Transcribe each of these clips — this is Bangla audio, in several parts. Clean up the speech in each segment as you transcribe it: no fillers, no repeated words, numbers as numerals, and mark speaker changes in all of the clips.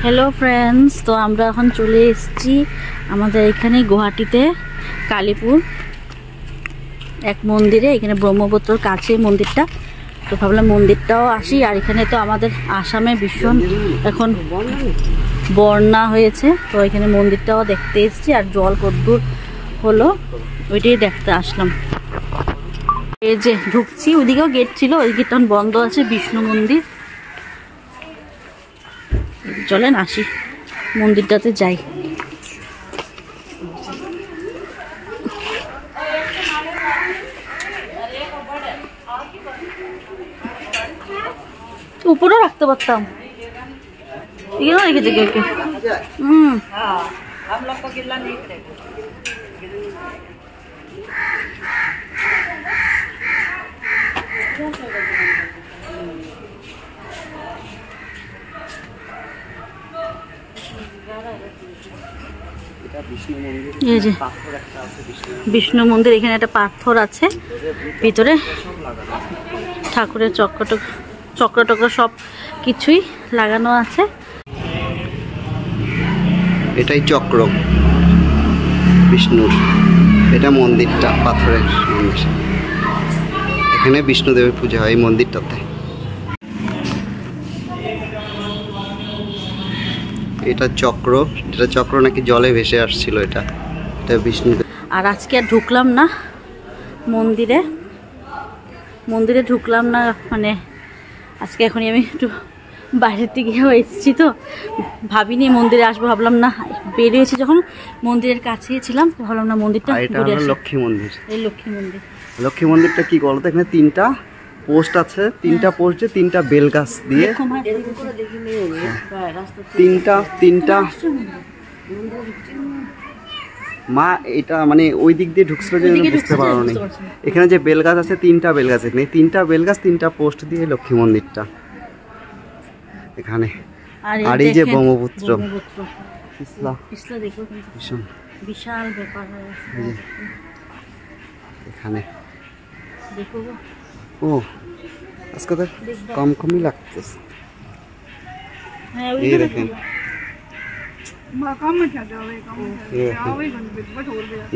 Speaker 1: हेलो फ्रेंड्स, तो আমরা এখন চলে এসেছি আমাদের এখানে গুয়াহাটিতে কালীপুর এক মন্দিরে। এখানে ব্রহ্মপুত্রর কাছে মন্দিরটা, তো ভাবলাম মন্দিরটাও আসি। আর এখানে তো আমাদের আসামে ভীষণ এখন বন্যা হয়েছে, তো এখানে মন্দিরটাও দেখতে এসেছি। আর জল কদ্দূর হলো ওইটাই দেখতে আসলাম। এই যে ঢুকছি, ওইদিকেও গেট ছিল, ওই গেটটা বন্ধ আছে, বিষ্ণু মন্দির। চলেন আসি মন্দিরটাতে যাই। উপরেও রাখতে পারতাম, এখানেও রেখেছে কেউ কেউ। এই যে বিষ্ণু মন্দির, এখানে একটা পাথর আছে, ভিতরে ঠাকুরের চক্র টক্র সব কিছুই লাগানো আছে।
Speaker 2: এটাই চক্র বিষ্ণুর, এটা মন্দিরটা পাথরের মন্দির। এখানে বিষ্ণুদেবের পূজা হয় এই মন্দিরটাতে। এটা চক্র, যেটা চক্র নাকি জলে ভেসে আসছিল, এটা বিষ্ণুদেব।
Speaker 1: আর আজকে আর ঢুকলাম না মন্দিরে ঢুকলাম না, মানে আজকে এখনই আমি একটু বাইরের দিকে এসেছি, তো ভাবিনি মন্দিরে আসবো। ভাবলাম না, বেরিয়েছি যখন মন্দিরের কাছেই ছিলাম, ভাবলাম না মন্দিরটা ঘুরে আসি।
Speaker 2: লক্ষ্মী মন্দির,
Speaker 1: এই লক্ষ্মী মন্দির।
Speaker 2: লক্ষ্মী মন্দিরটা কি বলতো, এখানে তিনটা পোস্ট আছে, তিনটা পোস্ট দিয়ে তিনটা বেল গাছ দিয়ে তিনটা মা, এটা মানে ওই দিক দিয়ে ঢুকছিল যে বুঝতে পারো নি। এখানে যে বেল গাছ আছে, তিনটা বেল গাছ, এখানে তিনটা বেল গাছ, তিনটা পোস্ট দিয়ে লক্ষ্মী মন্দিরটা এখানে। আর এই যে ব্রহ্মপুত্র
Speaker 1: বিশাল ব্যাপার এখানে।
Speaker 2: ও আজকে তো কমই লাগতেছে। এই দেখেন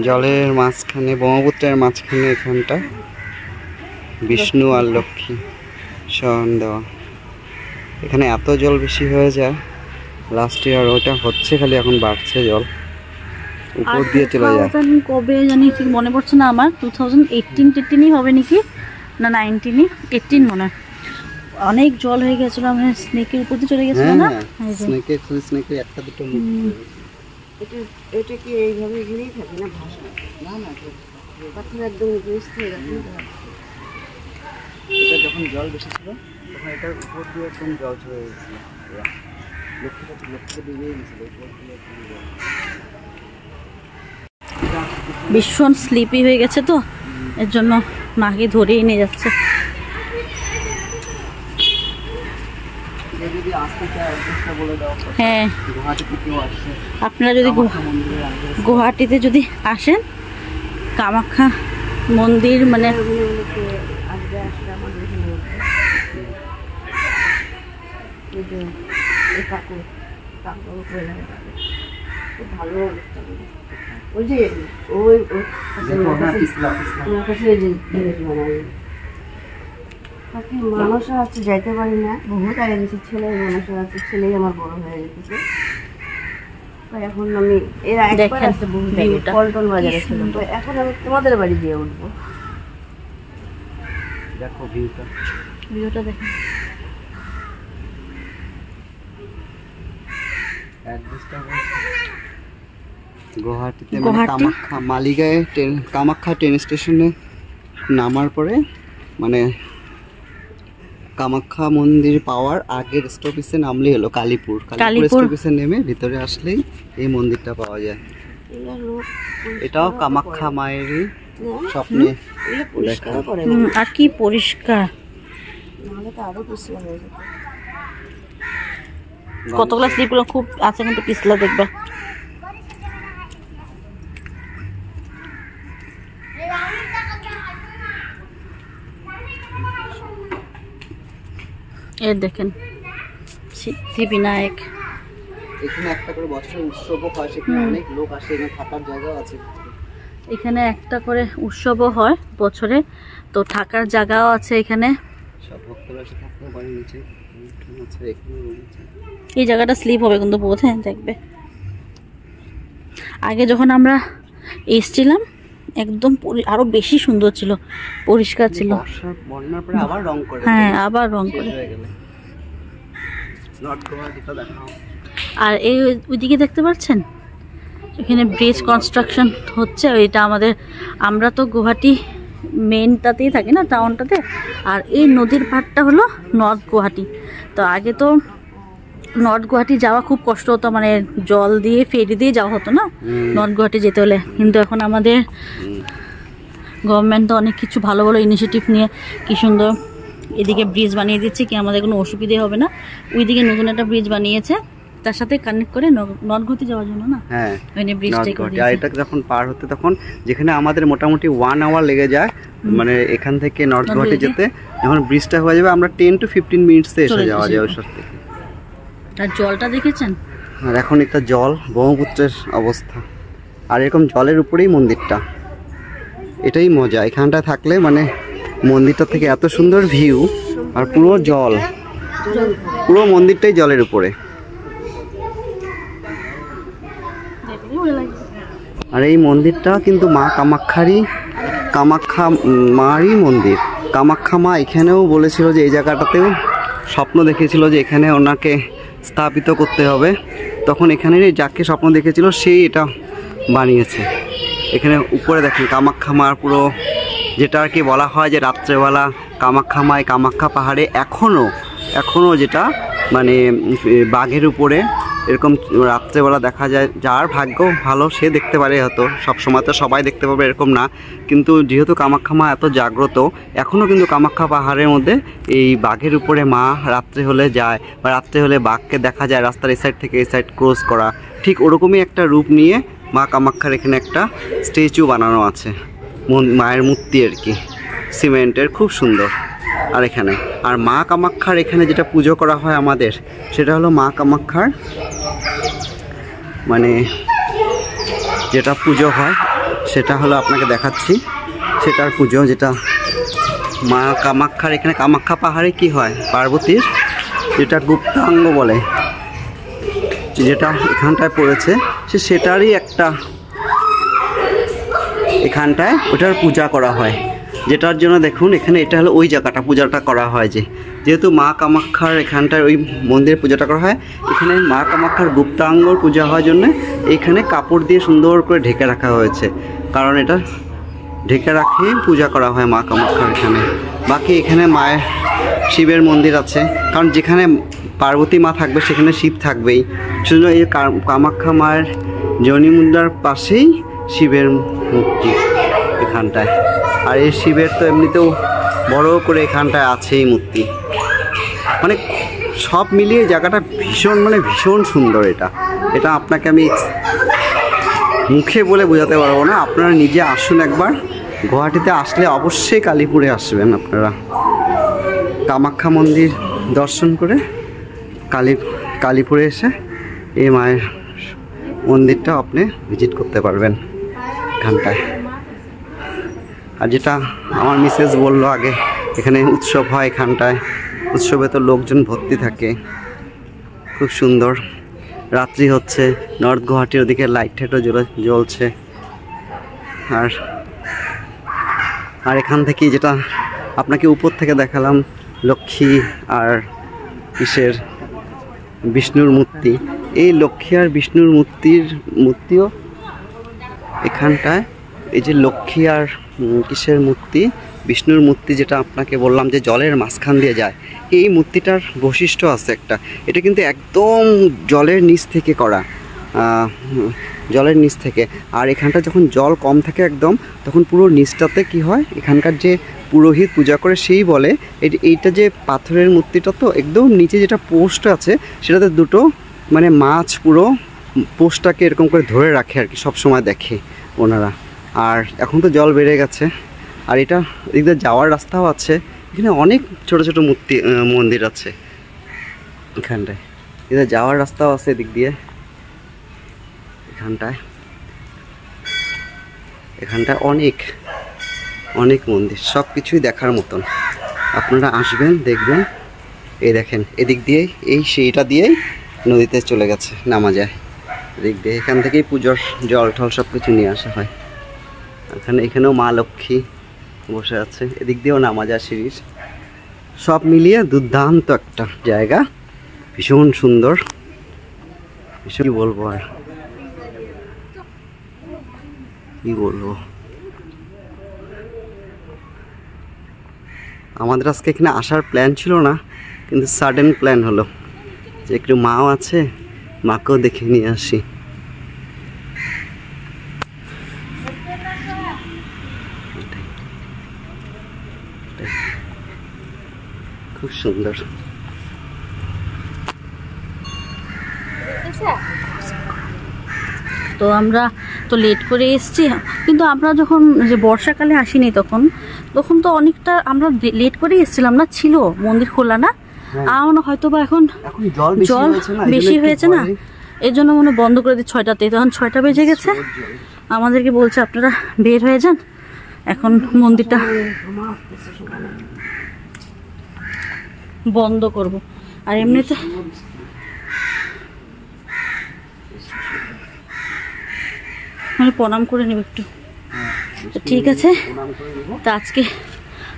Speaker 2: জলের মাঝখানে, ব্রহ্মপুত্রের মাঝখানে এখানটা বিষ্ণু আর লক্ষ্মী শয়ন দেওয়া। এখানে এত জল বেশি হয়ে যায় লাস্ট ইয়ার, ওটা হচ্ছে খালি, এখন বাড়ছে জল, উপর দিয়ে চলে যায়।
Speaker 1: কবে জানি ঠিক মনে পড়ছে না আমার, 2018 হবে নাকি, না 18 মনে হয়। অনেক জল হয়ে গেছিল, মানে স্নেকের উপর দিয়ে চলে গেছিল না,
Speaker 2: স্নেকের একটা দুটো
Speaker 3: এটা কি এইভাবে ঘিরেই থাকে না, ভাষা না না পাথর একদম
Speaker 2: এটা যখন জল বেশি ছিল তখন এটার উপর দিয়ে একদম জল চলে গেছিল, লক্ষ্যটা ডুবে গেছিল উপর দিয়ে।
Speaker 1: ভীষণ স্লিপি হয়ে গেছে, তো এর জন্য মাকে ধরেই নিয়ে যাচ্ছে। হ্যাঁ, আপনারা যদি গুয়াহাটিতে যদি আসেন, কামাখ্যা মন্দির মানে
Speaker 3: ভালো মানুষ আছে, যাইতে পারি না, বহুত আগে গেছি। ছেলে মানুষ আছে, ছেলেই আমার বড় হয়ে গেছে। এখন আমি এর একবার আসতে বহুত পল্টন বাজারে ছিলাম, তো এখন আমি তোমাদের বাড়ি দিয়ে উঠবো।
Speaker 2: দেখো ভিউটা
Speaker 1: দেখেন।
Speaker 2: গুয়াহাটিতে কামাখ্যা মালিগাঁয়ে কামাখ্যা ট্রেন স্টেশনে নামার পরে, মানে কামাখ্যা মন্দির পাওয়ার আগের স্টপেজে নামলেই হলো কালীপুর স্টপেজে নেমে ভিতরে আসলেই এই মন্দিরটা পাওয়া যায়। এটাও কামাখ্যা মায়েরই স্বপ্নে দেখা।
Speaker 1: আর কি পরিষ্কার, কতগুলো স্লিপগুলো খুব আছে, কিন্তু পিছলা দেখবা। এর দেখেন সিদ্ধিবিনায়ক
Speaker 2: এখানে একটা করে বছরে উৎসবও হয়, সেখানে অনেক লোক আসে, এখানে থাকার জায়গাও আছে।
Speaker 1: এখানে একটা করে উৎসবও হয় বছরে, তো থাকার জায়গাও আছে এখানে।
Speaker 2: সব ভক্তরা এসে থাকতে পারে, নিচে আছে, এখানে রুম আছে।
Speaker 1: এই জায়গাটা স্লিপ হবে কিন্তু বোধ হয়, দেখবে। আগে যখন আমরা এসেছিলাম একদম আরো বেশি সুন্দর ছিল, পরিষ্কার ছিল।
Speaker 2: বন্যার পরে আবার রং করে,
Speaker 1: হ্যাঁ আবার রং করে। আর এই ওইদিকে দেখতে পাচ্ছেন, এখানে ব্রিজ কনস্ট্রাকশন হচ্ছে। এটা আমাদের, আমরা তো গুয়াহাটি মেনটাতেই থাকি না, টাউনটাতে। আর এই নদীর পাড়টা হলো নর্থ গুয়াহাটি। তো আগে তো নর্থ গুয়াহাটি যাওয়া খুব কষ্ট হতো, মানে জল দিয়ে ফেরি দিয়ে যাওয়া হতো না নর্থ গুয়াহাটি যেতে হলে। কিন্তু এখন আমাদের গভর্নমেন্ট তো অনেক কিছু ভালো ভালো ইনিশিয়েটিভ নিয়ে কি সুন্দর এদিকে ব্রিজ বানিয়ে দিচ্ছে, কি আমাদের কোনো অসুবিধে হবে না। ওইদিকে নতুন একটা ব্রিজ বানিয়েছে, তার সাথে কানেক্ট করে নর্থ গুয়াহাটি যাওয়ার জন্য না।
Speaker 2: হ্যাঁ,
Speaker 1: ওইখানে ব্রিজটাই করে দিয়েছে।
Speaker 2: আর এটা যখন পার হতে, তখন যেখানে আমাদের মোটামুটি 1 আওয়ার লেগে যায়, মানে এখান থেকে নর্থ গুয়াহাটি যেতে, যখন ব্রিজটা হয়ে যাবে আমরা 10 to 15 মিনিটসে এসে যাওয়া যায় ওই সাথে।
Speaker 1: আর জলটা দেখেছেন?
Speaker 2: আর এখন এটা জল, ব্রহ্মপুত্রের অবস্থা। আর এরকম জলের উপরেই মন্দিরটা, এটাই মজা এখানটায় থাকলে, মানে মন্দিরটা থেকে এত সুন্দর ভিউ, আর পুরো জল, পুরো মন্দিরটাই জলের উপরে। আর এই মন্দিরটা কিন্তু মা কামাখ্যা মারই মন্দির। কামাখ্যা মা এখানেও বলেছিল যে এই জায়গাটাতেও স্বপ্ন দেখেছিল যে এখানে ওনাকে স্থাপিত করতে হবে, তখন এখানে যাকে স্বপ্ন দেখেছিল সেই এটা বানিয়েছে। এখানে উপরে দেখেন কামাখ্যা মার পুরো, যেটা আর কি বলা হয় যে রাত্রেবেলা কামাখ্যা মায় কামাখ্যা পাহাড়ে এখনও যেটা মানে বাঘের উপরে এরকম রাত্রেবেলা দেখা যায়। যার ভাগ্য ভালো সে দেখতে পারে, হয়তো সবসময় তো সবাই দেখতে পাবে এরকম না, কিন্তু যেহেতু কামাখ্যা মা এত জাগ্রত, এখনও কিন্তু কামাখ্যা পাহাড়ের মধ্যে এই বাঘের উপরে মা রাত্রে হলে যায়, বা রাত্রে হলে বাঘকে দেখা যায় রাস্তার এই সাইড থেকে এই সাইড ক্রস করা। ঠিক ওরকমই একটা রূপ নিয়ে মা কামাখ্যার এখানে একটা স্ট্যাচু বানানো আছে, মায়ের মূর্তি আর কি, সিমেন্টের, খুব সুন্দর। আর এখানে আর মা কামাখ্যার এখানে যেটা পুজো করা হয় আমাদের, সেটা হলো মা কামাখ্যার মানে যেটা পুজো হয় সেটা হলো আপনাকে দেখাচ্ছি, সেটার পুজো যেটা মা কামাখ্যার এখানে কামাখ্যা পাহাড়ে কি হয়, পার্বতীর যেটা গুপ্তাঙ্গ বলে, যেটা এখানটায় পড়েছে, সেটারই একটা এখানটায় ওটার পূজা করা হয়। যেটার জন্য দেখুন এখানে এটা হলো ওই জায়গাটা পূজাটা করা হয়, যেহেতু মা কামাখ্যার এখানটায় ওই মন্দিরে পূজাটা করা হয়, এখানে মা কামাখ্যার গুপ্তাঙ্গর পূজা হওয়ার জন্য এইখানে কাপড় দিয়ে সুন্দর করে ঢেকে রাখা হয়েছে, কারণ এটা ঢেকে রাখে পূজা করা হয় মা কামাখ্যার এখানে। বাকি এখানে মায়ের শিবের মন্দির আছে, কারণ যেখানে পার্বতী মা থাকবে সেখানে শিব থাকবেই, সেজন্য এই কামাখ্যা মায়ের যোনি মুদ্রার পাশেই শিবের মূর্তি এখানটায়। আর এই শিবের তো এমনিতেও বড় করে এখানটায় আছেই মূর্তি, মানে সব মিলিয়ে জায়গাটা ভীষণ সুন্দর। এটা আপনাকে আমি মুখে বলে বোঝাতে পারবো না, আপনারা নিজে আসুন একবার। গুয়াহাটিতে আসলে অবশ্যই কালীপুরে আসবেন আপনারা, কামাখ্যা মন্দির দর্শন করে কালীপুরে এসে এই মায়ের মন্দিরটা আপনি ভিজিট করতে পারবেন এখানটায়। আর যেটা আমার মিসেস বললো আগে, এখানে উৎসব হয় এখানটায়, উৎসবে তো লোকজন ভর্তি থাকে, খুব সুন্দর। রাত্রি হচ্ছে, নর্থ গুয়াহাটির ওদিকে লাইট টাইটও জ্বলছে। আর এখান থেকে যেটা আপনাকে উপর থেকে দেখালাম, লক্ষ্মী আর বিষ্ণুর মূর্তি, এই লক্ষ্মী আর বিষ্ণুর মূর্তিও এখানটায়। এই যে লক্ষ্মী আর মূর্তি, বিষ্ণুর মূর্তি, যেটা আপনাকে বললাম যে জলের মাঝখান দিয়ে যায়, এই মূর্তিটার বৈশিষ্ট্য আছে একটা, এটা কিন্তু একদম জলের নিচ থেকে করা, জলের নিচ থেকে। আর এখানটা যখন জল কম থাকে একদম, তখন পুরো নিচটাতে কি হয়, এখানকার যে পুরোহিত পূজা করে সেই বলে এইটা যে পাথরের মূর্তিটা, তো একদম নিচে যেটা পোস্ট আছে সেটাতে দুটো মানে মাছ পুরো পোস্টটাকে এরকম করে ধরে রাখে আর কি, সবসময় দেখে ওনারা। আর এখন তো জল বেড়ে গেছে, আর এটা এদিকে যাওয়ার রাস্তাও আছে, এখানে অনেক ছোট ছোট মন্দির আছে এখানটায়। এদের যাওয়ার রাস্তাও আছে এদিক দিয়ে। এখানটায় অনেক অনেক মন্দির, সব কিছুই দেখার মতন। আপনারা আসবেন, দেখবেন। এই দেখেন এদিক দিয়েই, এই সিঁড়িটা দিয়েই নদীতে চলে গেছে, নামা যায় এদিক দিয়ে। এখান থেকেই পুজোর জল টল সব কিছু নিয়ে আসা হয়। এখানেও মা লক্ষ্মী বসে আছে, এদিক দিয়েও নামা যায় সিঁড়ির। সব মিলিয়ে দুর্দান্ত একটা জায়গা, ভীষণ সুন্দর। ভীষণ কি বলবো, আর কি বলবো। আমাদের আজকে এখানে আসার প্ল্যান ছিল না, কিন্তু সাডেন প্ল্যান হলো যে একটু মাও আছে, মাকেও দেখে নিয়ে আসি। খুব সুন্দর।
Speaker 1: তো আমরা তো লেট করে এসেছি, কিন্তু আমরা যখন যে বর্ষাকালে আসিনি তখন তো অনেকটা আমরা লেট করে এসেছিলাম না, ছিল মন্দির খোলা না। আর হয়তো বা এখন জল বেশি হয়েছে না, এর জন্য মনে বন্ধ করে দিই 6টাতে। তখন 6টা বেজে গেছে, আমাদেরকে বলছে আপনারা বের হয়ে যান, এখন মন্দিরটা বন্ধ করব। আর এমনিতে মানে প্রণাম করে নেব একটু। তো ঠিক আছে, তো আজকে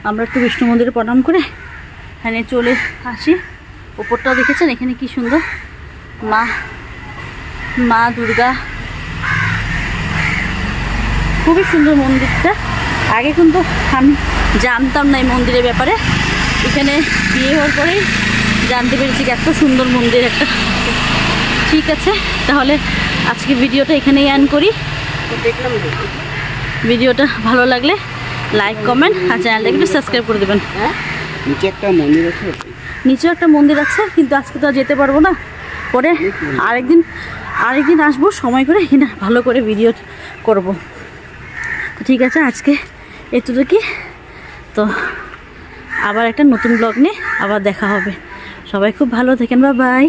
Speaker 1: আমরা একটু বিষ্ণু মন্দিরে প্রণাম করে এখানে চলে আসি। ওপরটাও দেখেছেন এখানে কি সুন্দর, মা দুর্গা, খুবই সুন্দর মন্দিরটা। আগে কিন্তু আমি জানতাম না এই মন্দিরের ব্যাপারে, এখানে বিয়ে হওয়ার পরেই জানতে পেরেছি এত সুন্দর মন্দির একটা। ঠিক আছে, তাহলে আজকে ভিডিওটা এখানেই এন্ড করি।
Speaker 3: দেখলাম
Speaker 1: ভিডিওটা ভালো লাগলে লাইক, কমেন্ট আর চ্যানেলটাকে একটু সাবস্ক্রাইব করে দেবেন।
Speaker 2: নিচে একটা মন্দির আছে,
Speaker 1: নিচেও একটা মন্দির আছে, কিন্তু আজকে তো আর যেতে পারবো না, পরে আরেকদিন আসবো সময় করে, এখানে ভালো করে ভিডিও করব। তো ঠিক আছে, আজকে এতটুকুই। তো আবার একটা নতুন ব্লগ নিয়ে আবার দেখা হবে। সবাই খুব ভালো থাকেন, বাই বাই।